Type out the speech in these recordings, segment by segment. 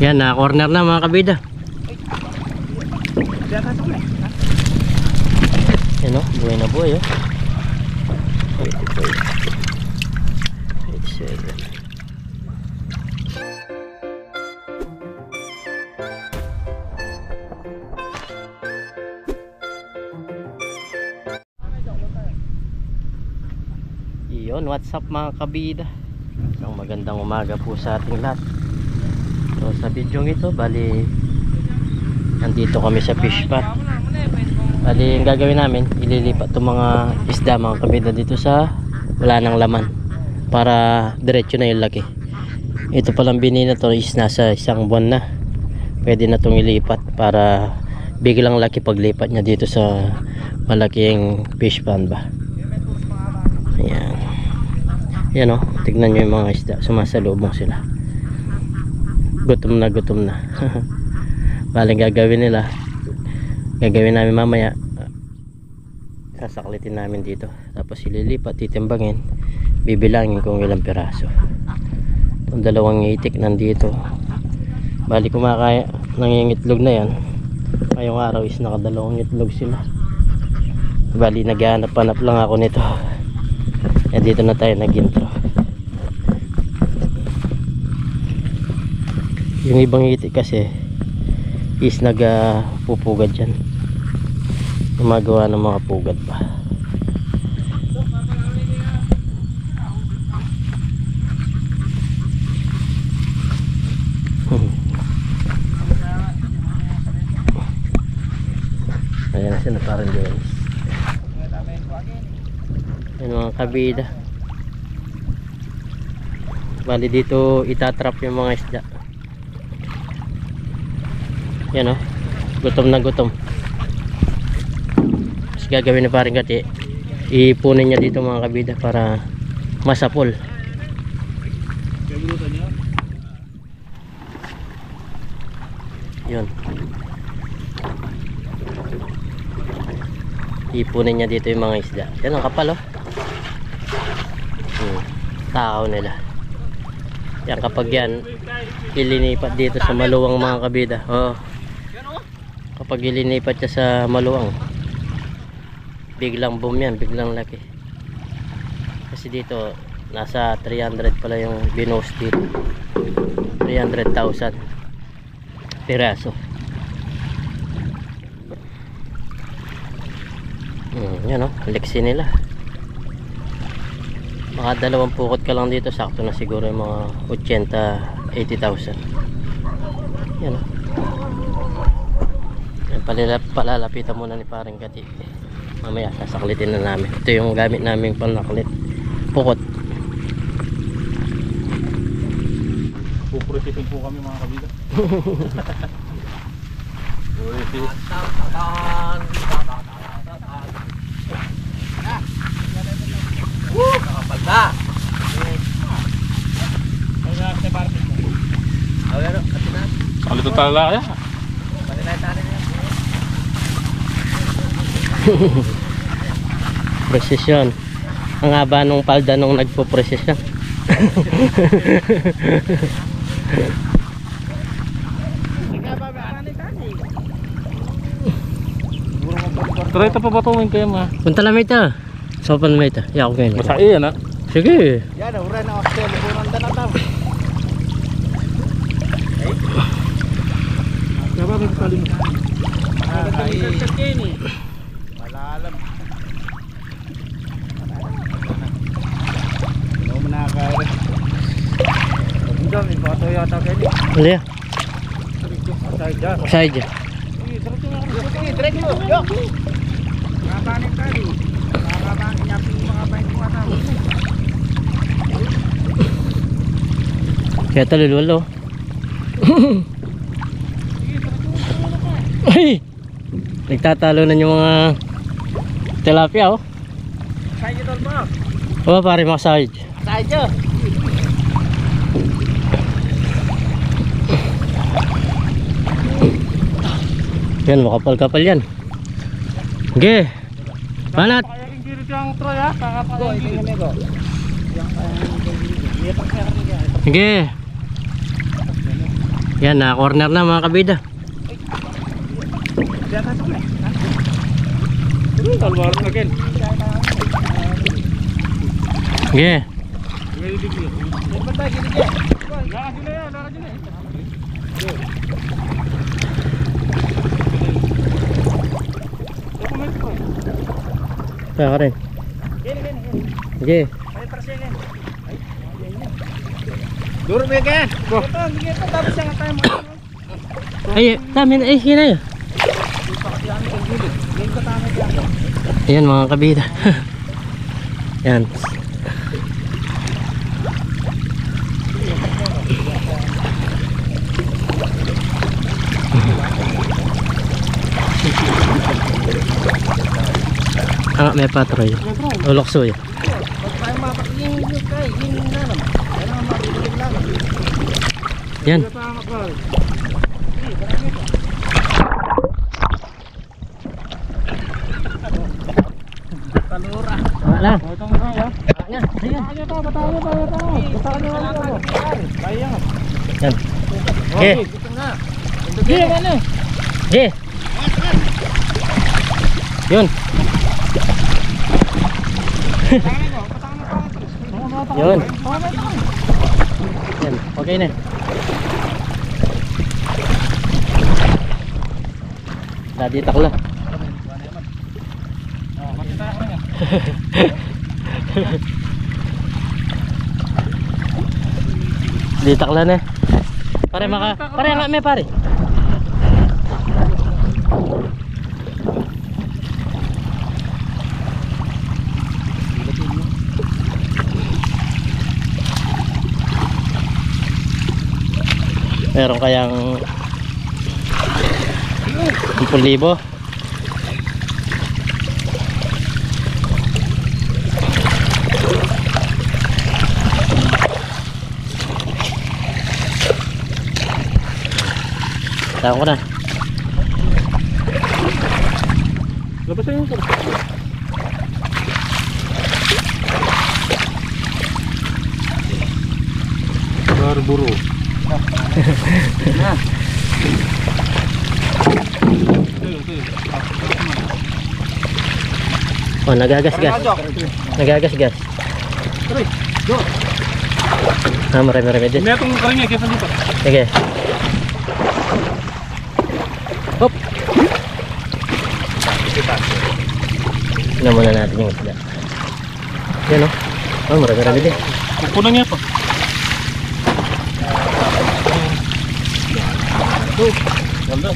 Yan, na corner na mga kabida. Yan o, buhay na buhay o. 87. Yun, what's up mga kabida. Isang magandang umaga po sa ating lahat. So sa video ito, bali nandito kami sa fish pot. Bali ang gagawin namin, ililipat itong mga isda mga kabida dito sa wala nang laman para diretso na yung laki. Ito palang bini na to is nasa 1 buwan na. Pwede na itong ilipat para biglang laki paglipat niya dito sa malaking fish pond ba. Ayan. Yan o, tignan nyo yung mga isda, sumasalubong sila. Gutom na gutom na. Baling gagawin namin mamaya, sasaklitin namin dito, tapos ililipat, titimbangin, bibilangin kung ilang piraso. Itong 2 itik nandito, bali kumakaya ng itlog na yan. Ngayong araw is naka 2 itlog sila. Bali naghahanap-hanap lang ako nito. Yan, dito na tayo nag-intro. Yung ibang itik kasi is nagpupugad dyan, gumagawa ng mga pugad pa. Ayan na siya na parang dyan. Ayan mga kabida. Bali dito itatrap yung mga isda. Yan o, gutom na gutom. Mas gagawin na paring kati, ipunin niya dito mga kabida para masapol. Yun, ipunin niya dito yung mga isda. Yan ang kapal o. Tao nila. Yan, kapag yan ilinipat dito sa maluwang mga kabida. Oh, kapag ilinipat siya sa maluwang, biglang boom yan, biglang laki. Kasi dito nasa 300 pala yung binos dito, 300,000 piraso. Yan o, leksi nila. Mga 2 pukot ka lang dito, sakto na siguro yung mga 80,000. Yan o. Palalapitan muna ni paring kati. Mamaya sasaklitin na namin. Ito yung gamit naming panaklit, pukot. Puprositin po kami mga kabila. Nakapalda. Salito talaga kaya. Presisyon. Ang haba nung palda nung nagpo-presisyon. Try ito pa batuhin kayo ma. Punta lang ito. Sopan mo ito. Yako kayo. Masai yan ha. Sige. Yan, uray na ako. Liburan na natin. Kaya ba salim mo? Malalam. Ano mo nakakaire? Pagundang, ipato yata kayo ni. Ano yan? Asay dyan. Side dyan. Diretso. Yo. Kabanin tali. Kabanin niya yung mga bain mo ata. Kaya talulwalo. Ay! Nagtatalo na yung mga tilapia oh. Side dyan ba? Oo pare, mga side. Side dyan. Yan, makapal-kapal yan. Okay. Banat. Kaya yung dito yung Troy ha. Go, ito yung go. Okay. Yan, na corner na mga kabida. Talwar na ken. Sige. Kaya ka rin. Sige. Duro ba yan? Ito, hindi ito. Tapos siya nga tayo mga. Ay, tamin, ay, sino yun? Ayan mga kabida. Yan. May patroy. Ulokso yun. Pag tayo makakiling yung kay, yung nanam. Kailangan makikiling lang. Yan. Talura. Wala. Ito mo kaya. Yan. Ayan. Bayang. Yan. Okay. Ito nga. Sige, ano? Okay. Yun. Yun. Yan. Okay na. Dadi takla. Di takla na. Pare nga may pare. Meron kayang 10,000. Tahan ko na. Labas na yung sir. Barburo. Oh, nagagas-gas. Nagagas-gas. Marami din. May itong karingay kesa dito. Sige. Hop. Tignan muna natin yung isda. Yan o. Oh, marami din. Pupunan niya pa. Ganda.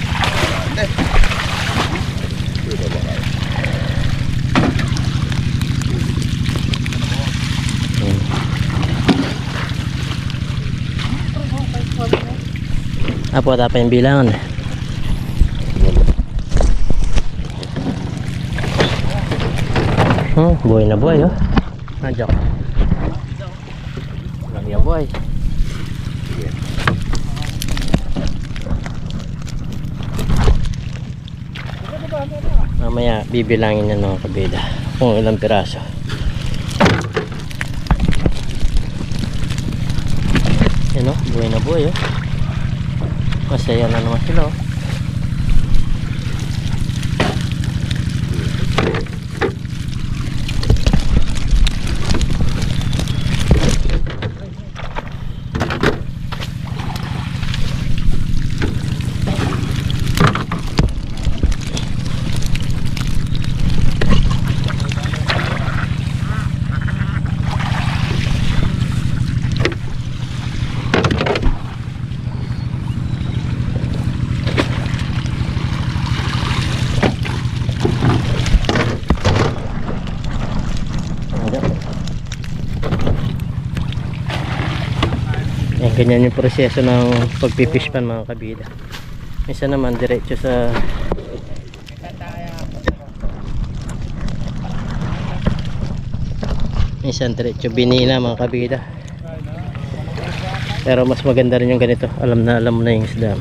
Apo, wala pa yung bilangan. Buhay na buhay, oh. Nandiyak. Lagi ang buhay. Mamaya bibilangin yan mga kabida kung ilang piraso. Yan, oh. Buhay na buhay, oh. Masaya na naman sila, oh. Ganyan yung proseso ng pagpifish pan mga kabida. Minsan naman diretso sa binila mga kabida. Pero mas maganda rin yung ganito. Alam na yung isda.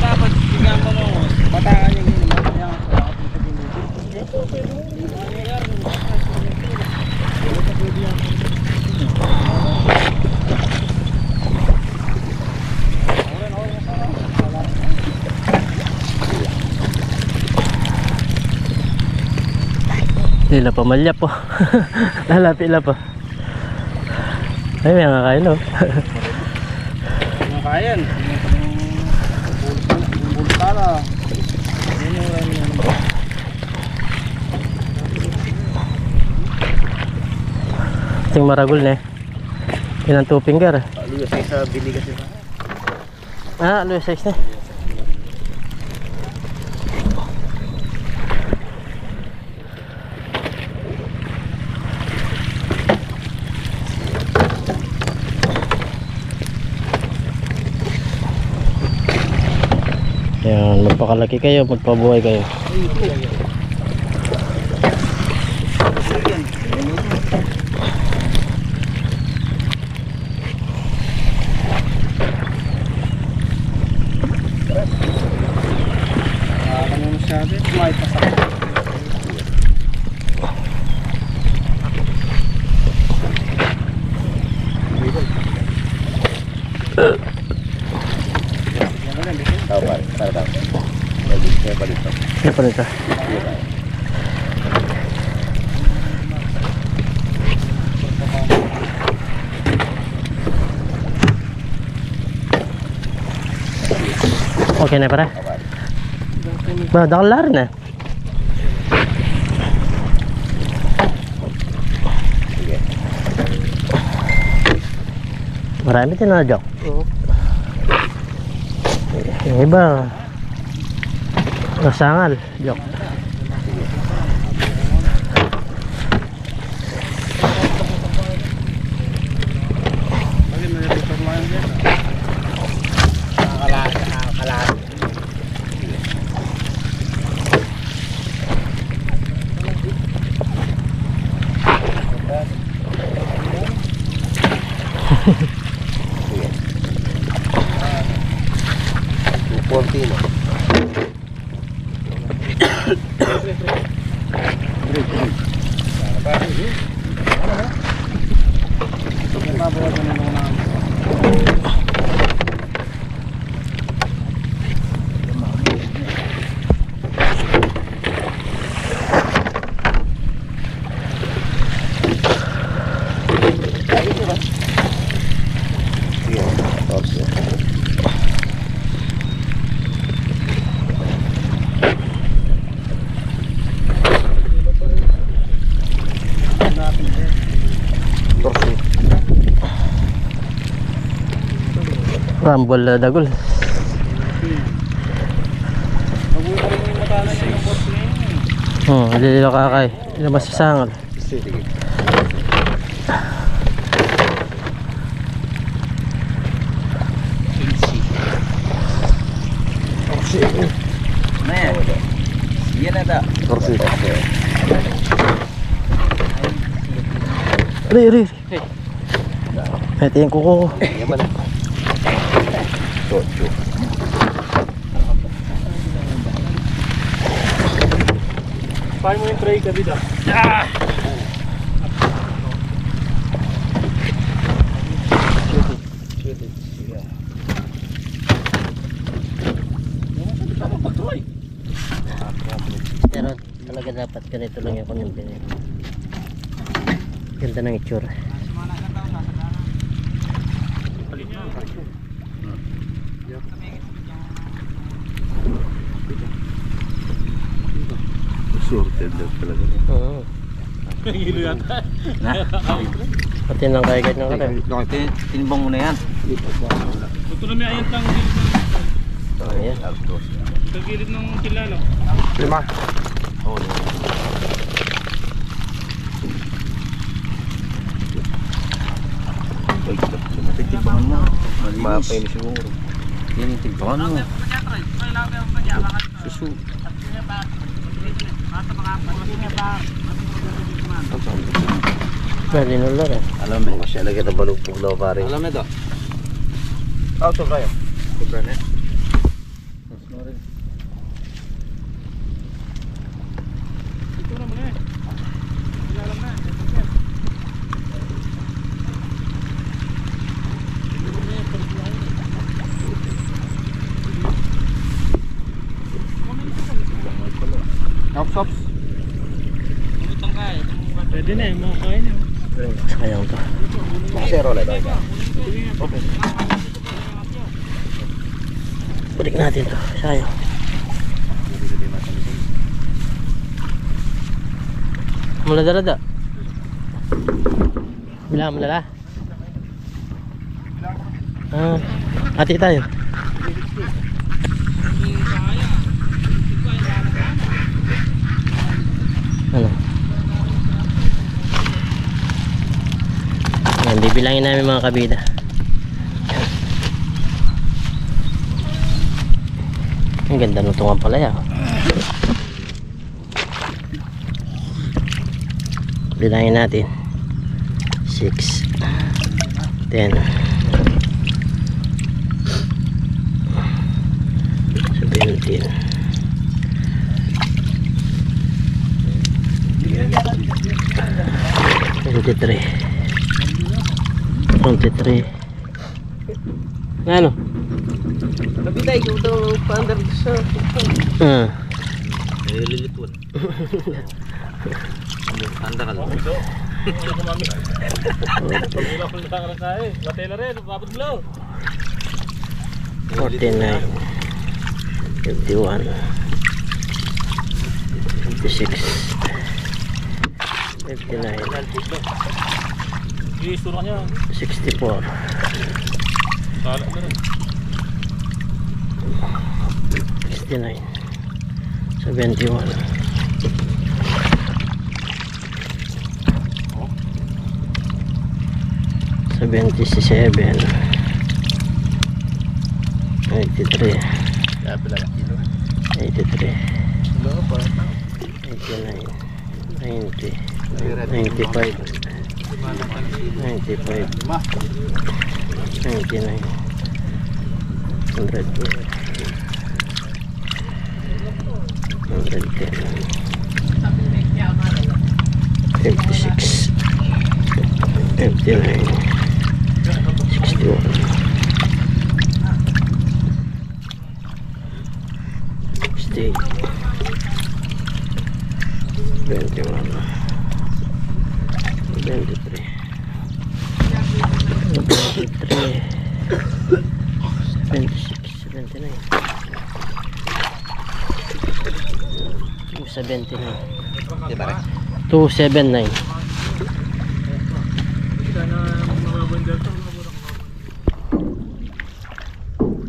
Dapat bigyan mo nung batangan yung Lila pa malya po. Lalapit la po. Ay, may nga kain o. Makayan. Bultara. Ting maragol na eh. Ilang 2 finger. Luya sa bili kasi. Luya size na. Yan, magpakalaki kayo, magpabuhay kayo. Siapa nih? Oke na para. Ba, dollar na. Marami din na jok. Yung iba nasangal, jok. Pontino. Rambol dagol. Lilo kakay. Ilo masisangal. Ri. Ito yung kuko ko. Paano mo yung tray ka dito? Pero talaga dapat ganito lang yung kanyang pinag. Ganda ng itsura. Sorted talaga. Oo. Hilo yata. Pati nang kaya ng karim. Tinimbang mo na yan. Ito na may ayat lang gilid ng Ayan. sa gilid ng kilalo. 5. Oh, timbangan mo. Mapay ni siguro. Yan yung timbangan mo. Susu. Pwede nula rin. Alam mo, siya lagi na balugpog daw pare. Alam mo ito. Sobra yan. Sobra na. Ito na mga eh. Ilalam na. Sops. Utang ka Pwede na yung mga kain yun. Sayang to. Zero lang daw. Okay. Balik natin to. Sayang. Mulada-lada. Bilang mulala. Hati tayo. Ano? Yan, bibilangin namin mga kabida. Ang ganda ng tungang palaya. Bilangin natin. 6 10 17 23 23 ano? Nabitay ko ito paandar sa lilipon. Anda ka lang. Pag-ulang ko lang tayo. Matela rin, babad mo. 49 51 56 59 I-isturo ka niya. 64 Sala na rin. 69 71 77 83 83 89 90 95 95 99 100 110 56 59 61 68 21 23 23 76 79 279 Di ba rin? 279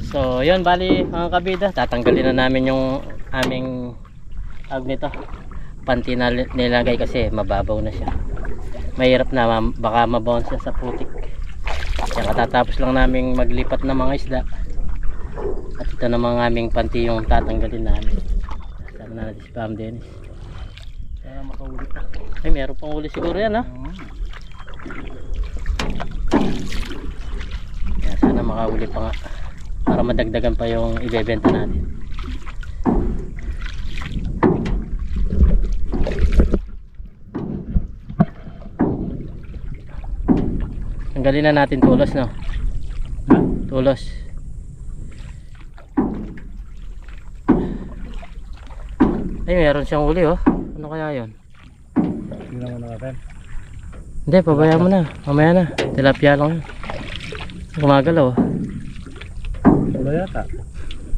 So yun, bali mga kabida, tatanggalin na namin yung aming tawag nito, panty na nilagay kasi mababaw na siya. Mahirap na, baka mabounce siya sa putik. Kaya katatapos lang namin maglipat ng mga isda. At ito namang aming panty yung tatanggalin namin. Sama na natin si Pam Dennis. Kaya makahuli pa. Ay, meron pang huli siguro yan, ha? Kaya sana makahuli pa nga, para madagdagan pa yung ibebenta natin. Tanggalin na natin tulos, no? Tulos. Ay, meron siyang huli, oh. Ano kaya yun? Tingnan mo natin. Hindi, pabayaan mo na. Mamaya na. Tilapia lang. Gumagalaw, oh. Wala yata.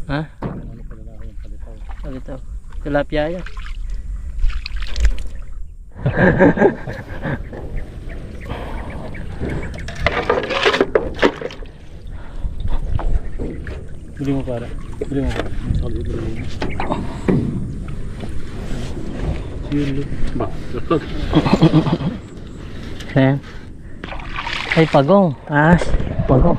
Ha? Ano pala na yung palitaw? Palitaw. Tilapia yan. Bili mo para. Bili mo para. Bili mo. Yun. Ba, lapag. Ayan. Ay, pagong. Ahas. Pagong.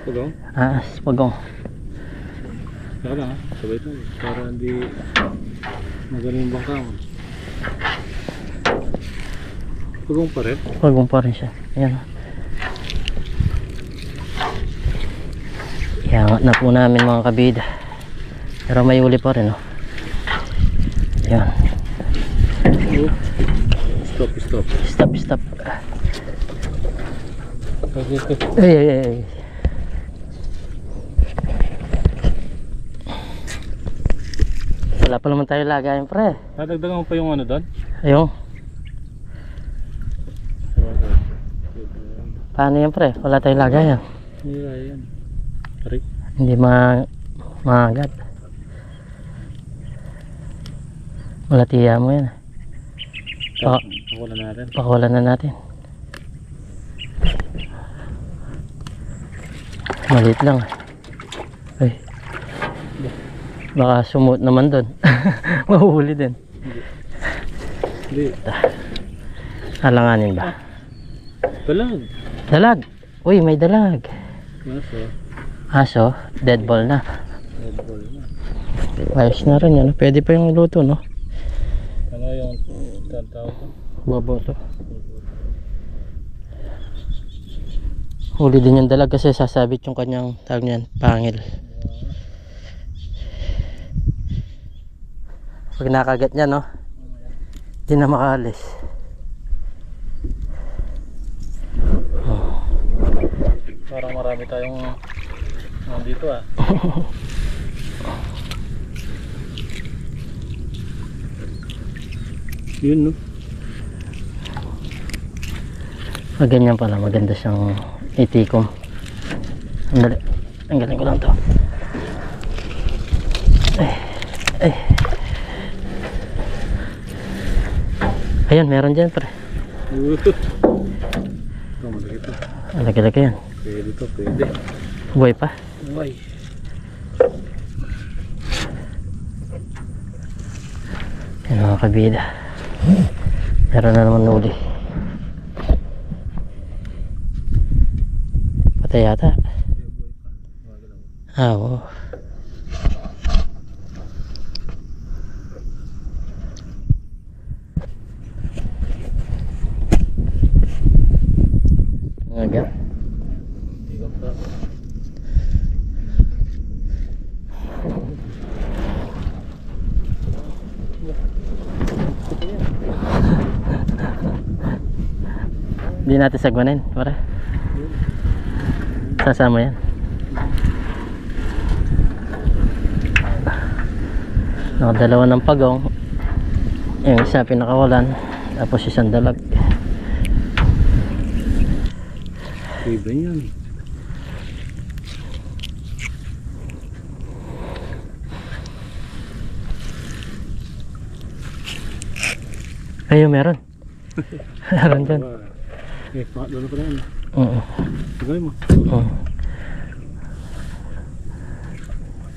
Pagong? Ahas. Pagong. Saka lang ha. Sabay ito. Para hindi magaling yung bangka mo. Pagong pa rin. Pagong pa rin siya. Ayan. Iangat na po namin mga kabida. Pero may uli pa rin, oh. Ayan. Stop, stop. Stop, stop. Okay. Ay, ay, ay. Wala pa naman tayo lagayin pre. Nadagdagan mo pa yung ano doon? Ayun. Paano yan pre? Wala tayong lagayan. Hindi kaya yan. Aray. Hindi maagat. Malatiya mo yan. Pakulan natin. Pakawalan na natin. Maliit lang. Ay. Baka sumuot naman doon. Mahuhuli din. Hindi. Alanganin ba? Talag. Dalag. Uy, may dalag. Maso. Aso, dead ball na. Red ball na. Ayos na rin yan. Pwede pa yung luto, no? Ano yung tawag ko? Boboto. Huli din yung dalag kasi sasabit yung kanyang tawag niyan, pangil. Pag nakagat niya, no? Hindi na makaalis. Parang marami tayong nandito ah. Yun no. Pag ganyan pala, maganda siyang itikom. Andali. Tanggalin ko lang to. Ay. Ayan, meron dyan pre. Ito malaki ito. Laki-laki yan. Pwede to, pwede. Buhay pa. Uy. Yan mga kabida. Meron na naman uli. Patay yata. Oo. Agak. Tigap pa. Hindi natin sagwanin, pare. Sasama yan. Nakadalawa ng pagong. Yung isa pinakawalan. Tapos isang dalag. Iba yan. Ayun, meron. Meron dyan. Eh, pangatlo na pa na yan. Oo. Gawin mo. Oo.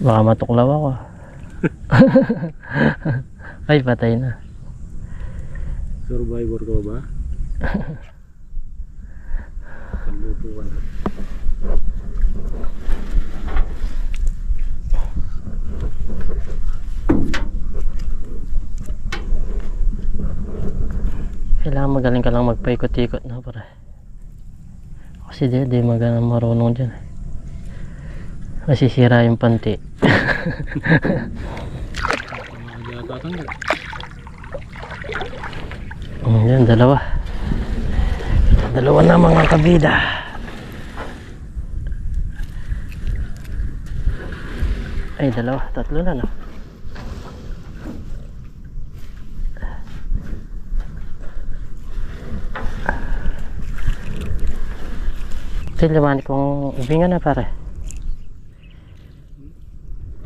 Baka matuklaw ako. Ay, patay na. Survivor ka ba? Panlutuan. Kailangan magaling ka lang magpaikot-ikot na pare. Kasi di magaling marunong dyan. Masisira yung panti. Hindi na tatanggal. Yan, dalawa. Dalawa na mga kabida. Ay, dalawa. Tatlo na, no? Ito, limanik kong ubingan na, pare.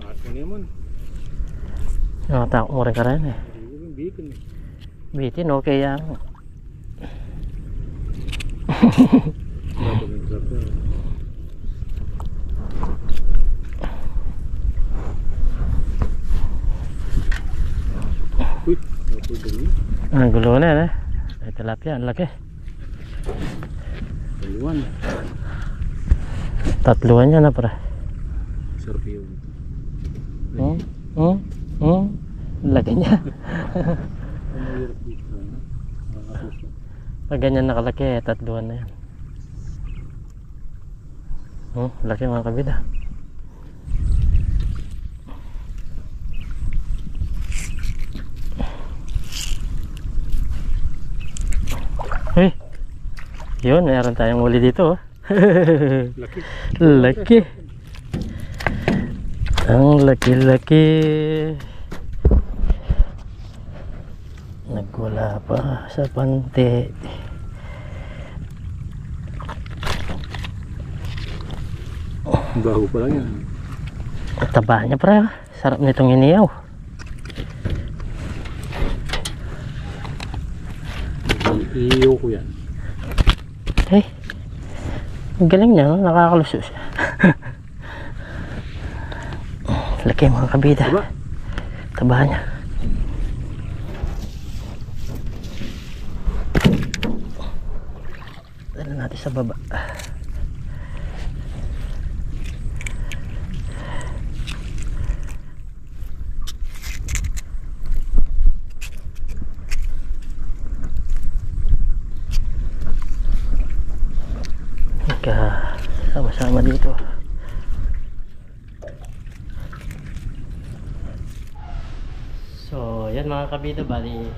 At mo naman. Nakatakot mo rin ka rin, eh. Hindi ko yung bitin eh. Bitin, okay yan. Dapat may trap na. Uy, napulog niya. Ang gulo na yan, eh. Ay, tilapia, ang laki. Taliwan. Tatluan yan na, pare. Sarap yun. Laki niya. Ang mahirap dito. Nakakasuso. Pag ganyan nakalaki, tatluan na yan. Laki mga kabida. Hey, yun, meron tayong uli dito. Laki. Laki. Ang laki-laki. Nagwala pa sa pante. Bago pa lang yan. Ang taba niya pre. Sarap nitong iniyaw. Iyo ko yan. Eh, ang galing niya, no? Nakakaluso siya. Laki mga kabida. Diba? Taba niya. Dala natin sa baba. Sama-sama dito. So, yan mga kabida, bali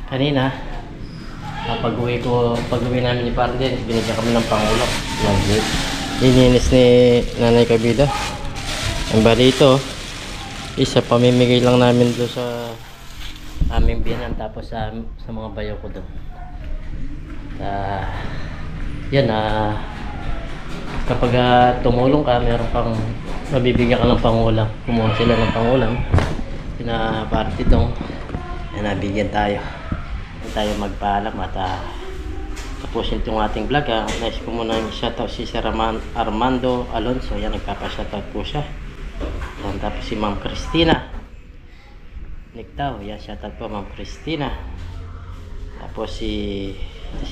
kanina pag-uwi namin ni Parden, binigyan kami ng pangulo. Lininis ni Nanay Kabida. Ang bali ito, isa pamimigay lang namin doon sa aming biyanan, tapos sa mga bayo ko doon. Yan, kapag tumulong ka, meron kang mabibigyan ka ng pangulam. Kumuha sila ng pangulam, pinaparty itong nabigyan tayo. Tayo magpaalam at tapusin itong ating vlog. Nice ko muna yung shoutout si Sir Armando Alonso. Yan, nagpapa-shoutout po siya. Yan, tapos si Ma'am Christina Nictao. Yan, shoutout po Ma'am Christina. Tapos si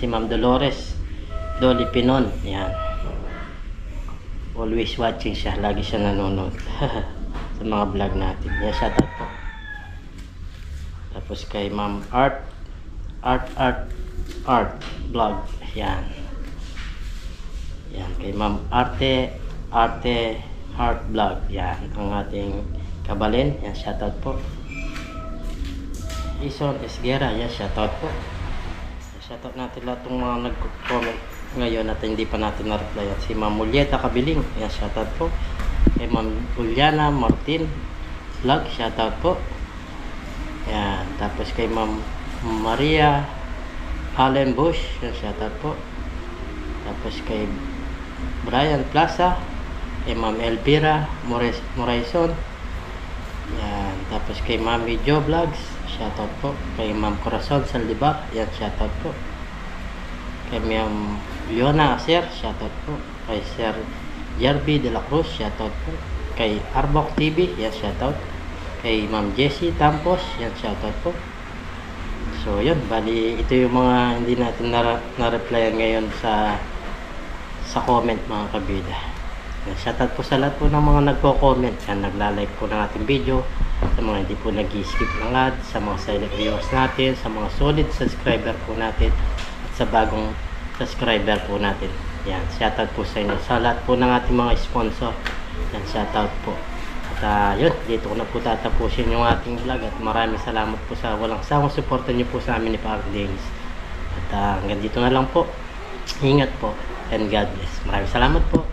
Ma'am Dolores Dolly Pinon. Yan, always watching siya, lagi siya nanonood sa mga vlog natin. Yan, shoutout po. Tapos kay Ma'am Art vlog. Yan, kay Ma'am Arte Heart vlog. Yan, ang ating kabalin. Yan, shoutout po. Ison Esguera. Yan, shoutout po. Shoutout natin lahat ng mga nag-comment ngayon at hindi pa natin na-reply. At si Ma'am Julieta Kabiling. Yan, shoutout po. Kay Ma'am Juliana Martin vlog. Shoutout po. Yan, tapos kay Ma'am Maria Allen Bush. Yan, shoutout po. Tapos kay Brian Plaza, kay Ma'am Elvira Moraison. Yan, tapos kay Mami Jo Vlogs. Shoutout po. Kay Ma'am Corazon Saldivar. Yan, shoutout po. Kay Ma'am Leona Acer. Shoutout po. Kay Sir Jerby de la Cruz. Shoutout po. Kay Arbok TV. Yan, shoutout. Kay Ma'am Jessie Tampos. Yan, shoutout po. So yun, bali ito yung mga hindi natin na-replyan ngayon sa comment mga kabida. Shoutout po sa lahat po ng mga nagko-comment, yan, nagla-like po ng ating video, sa mga hindi po nag-skip ng ads, sa mga silent viewers natin, sa mga solid subscriber po natin, at sa bagong subscriber po natin. Yan, shoutout po sa inyo. Sa lahat po ng ating mga sponsor, yan, shoutout po. At yun, dito ko na po tatapusin yung ating vlog at maraming salamat po sa walang sawang suporta nyo po sa amin ni Park Dennis. At hanggang dito na lang po. Ingat po and God bless. Maraming salamat po.